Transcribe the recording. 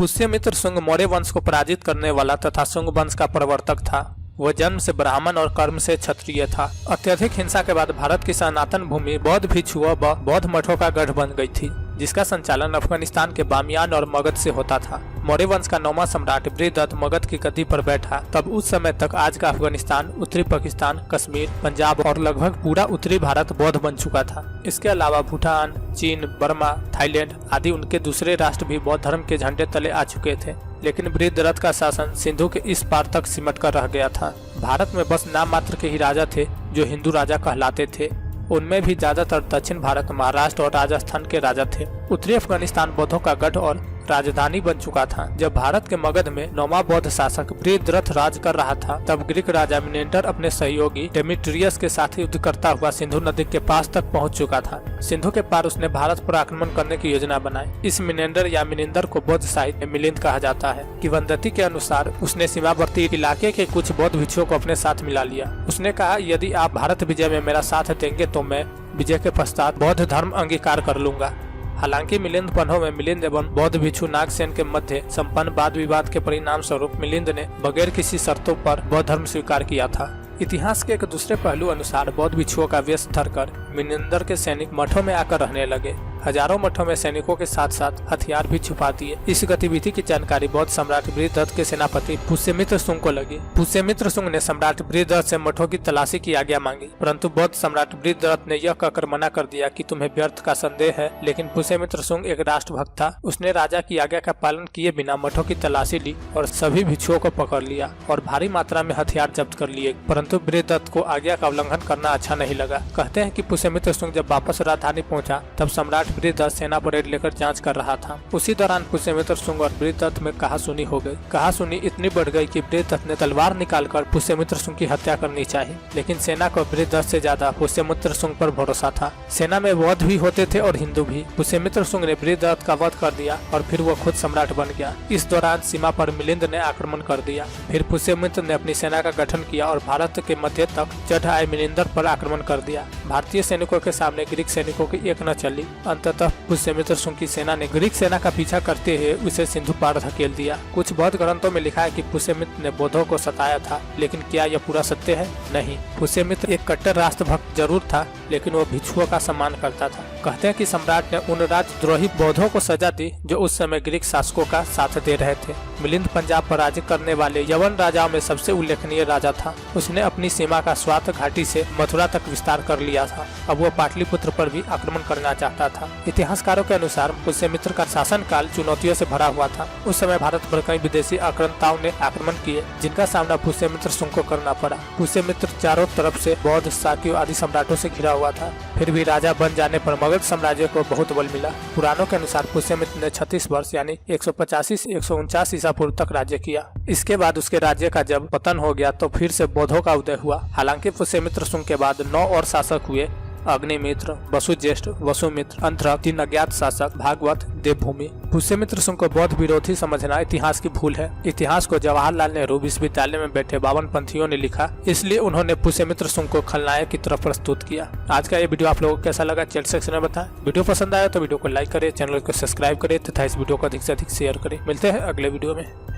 पुष्यमित्र शुंग मौर्य वंश को पराजित करने वाला तथा शुंग वंश का प्रवर्तक था। वह जन्म से ब्राह्मण और कर्म से क्षत्रिय था। अत्यधिक हिंसा के बाद भारत की सनातन भूमि बौद्ध भिक्षुओं व बौद्ध मठों का गढ़ बन गई थी, जिसका संचालन अफगानिस्तान के बामियान और मगध से होता था। मौर्य वंश का 9वां सम्राट बृहदत्त मगध की गद्दी पर बैठा तब उस समय तक आज का अफगानिस्तान, उत्तरी पाकिस्तान, कश्मीर, पंजाब और लगभग पूरा उत्तरी भारत बौद्ध बन चुका था। इसके अलावा भूटान, चीन, बर्मा, थाईलैंड आदि उनके दूसरे राष्ट्र भी बौद्ध धर्म के झंडे तले आ चुके थे। लेकिन बृहदत्त का शासन सिंधु के इस पार तक सिमट कर रह गया था। भारत में बस नाम मात्र के ही राजा थे जो हिंदू राजा कहलाते थे। उनमें भी ज्यादातर दक्षिण भारत, महाराष्ट्र और राजस्थान के राजा थे। उत्तरी अफगानिस्तान बौद्धों का गढ़ और राजधानी बन चुका था। जब भारत के मगध में 9वां बौद्ध शासक बृहद्रथ राज कर रहा था, तब ग्रीक राजा मिनेंडर अपने सहयोगी डेमेट्रियस के साथ युद्ध करता हुआ सिंधु नदी के पास तक पहुंच चुका था। सिंधु के पार उसने भारत पर आक्रमण करने की योजना बनाई। इस मिनेंडर या मिनिंदर को बौद्ध साहित्य में मिलिंद कहा जाता है। किंवदंती के अनुसार उसने सीमावर्ती इलाके के कुछ बौद्ध भिक्षुओं को अपने साथ मिला लिया। उसने कहा, यदि आप भारत विजय में मेरा साथ देंगे तो मैं विजय के पश्चात बौद्ध धर्म अंगीकार कर लूंगा। हालांकि मिलिंद पन्हों में मिलिंद एवं बौद्ध भिक्षु नागसेन के मध्य संपन्न वाद विवाद के परिणाम स्वरूप मिलिंद ने बगैर किसी शर्तों पर बौद्ध धर्म स्वीकार किया था। इतिहास के एक दूसरे पहलू अनुसार बौद्ध भिक्षुओं का वेश धरकर मिनिंदर के सैनिक मठों में आकर रहने लगे। हजारों मठों में सैनिकों के साथ साथ हथियार भी छुपा दिए। इस गतिविधि की जानकारी बौद्ध सम्राट बृहद्रथ के सेनापति पुष्यमित्र शुंग को लगी। पुष्यमित्र शुंग ने सम्राट बृहद्रथ से मठों की तलाशी की आज्ञा मांगी, परंतु बौद्ध सम्राट बृहद्रथ ने यह कहकर मना कर दिया कि तुम्हें व्यर्थ का संदेह है। लेकिन पुष्यमित्र शुंग एक राष्ट्रभक्त था। उसने राजा की आज्ञा का पालन किए बिना मठों की तलाशी ली और सभी भिक्षुओं को पकड़ लिया और भारी मात्रा में हथियार जब्त कर लिए। परंतु बृहद्रथ को आज्ञा का उल्लंघन करना अच्छा नहीं लगा। कहते हैं कि पुष्यमित्र शुंग जब वापस राजधानी पहुंचा तब सम्राट बृहद्रथ सेना परेड लेकर जांच कर रहा था। उसी दौरान पुष्यमित्र शुंग और बृहद्रथ में कहासुनी हो गई। कहासुनी इतनी बढ़ गई कि बृहद्रथ ने तलवार निकालकर पुष्यमित्र शुंग की हत्या करनी चाहिए, लेकिन सेना को बृहद्रथ से ज्यादा पुष्यमित्र शुंग पर भरोसा था। सेना में बौद्ध भी होते थे और हिंदू भी। पुष्यमित्र शुंग ने बृहद्रथ का वध कर दिया और फिर वो खुद सम्राट बन गया। इस दौरान सीमा पर मिलिंद ने आक्रमण कर दिया। फिर पुष्यमित्र ने अपनी सेना का गठन किया और भारत के मध्य तक चढ़ आए मिलिंदर पर आक्रमण कर दिया। भारतीय सैनिकों के सामने ग्रीक सैनिकों की एक न चली। अंततः पुष्यमित्र शुंग की सेना ने ग्रीक सेना का पीछा करते हुए उसे सिंधु पार धकेल दिया। कुछ बौद्ध ग्रंथों में लिखा है कि पुष्यमित्र ने बौद्धों को सताया था, लेकिन क्या यह पूरा सत्य है? नहीं। पुष्यमित्र एक कट्टर राष्ट्रभक्त जरूर था, लेकिन वो भिक्षुओं का सम्मान करता था। कहते हैं कि सम्राट ने उन राजद्रोही बौद्धों को सजा दी जो उस समय ग्रीक शासकों का साथ दे रहे थे। मिलिंद पंजाब पर राज्य करने वाले यवन राजाओं में सबसे उल्लेखनीय राजा था। उसने अपनी सीमा का स्वात घाटी से मथुरा तक विस्तार कर लिया था। अब वो पाटलिपुत्र पर भी आक्रमण करना चाहता था। इतिहासकारों के अनुसार पुष्यमित्र का शासनकाल चुनौतियों से भरा हुआ था। उस समय भारत पर कई विदेशी आक्रांताओं ने आक्रमण किए, जिनका सामना पुष्यमित्र शुंग को करना पड़ा। पुष्यमित्र चारों तरफ से बौद्ध, शाक्यों आदि सम्राटों से घिरा हुआ था। फिर भी राजा बन जाने पर मगध साम्राज्य को बहुत बल मिला। पुराणों के अनुसार पुष्यमित्र ने 36 वर्ष यानी 185 से 149 ईसा पूर्व तक राज्य किया। इसके बाद उसके राज्य का जब पतन हो गया तो फिर से बौद्धों का उदय हुआ। हालांकि पुष्यमित्र शुंग के बाद 9 और शासक हुए: अग्निमित्र, वसुज्येष्ठ, वसुमित्र, अंध्रक, 3 अज्ञात शासक, भागवत, देवभूमि। पुष्यमित्र शुंग को बौद्ध विरोधी समझना इतिहास की भूल है। इतिहास को जवाहरलाल नेहरू विश्वविद्यालय में बैठे 52 पंथियों ने लिखा, इसलिए उन्होंने पुष्यमित्र शुंग को खलनायक की तरफ प्रस्तुत किया। आज का ये वीडियो आप लोगों को कैसा लगा चैट सेक्शन में बताएं। वीडियो पसंद आया तो वीडियो को लाइक करें, चैनल को सब्सक्राइब करें तथा इस वीडियो को अधिक से अधिक शेयर करें। मिलते हैं अगले वीडियो में।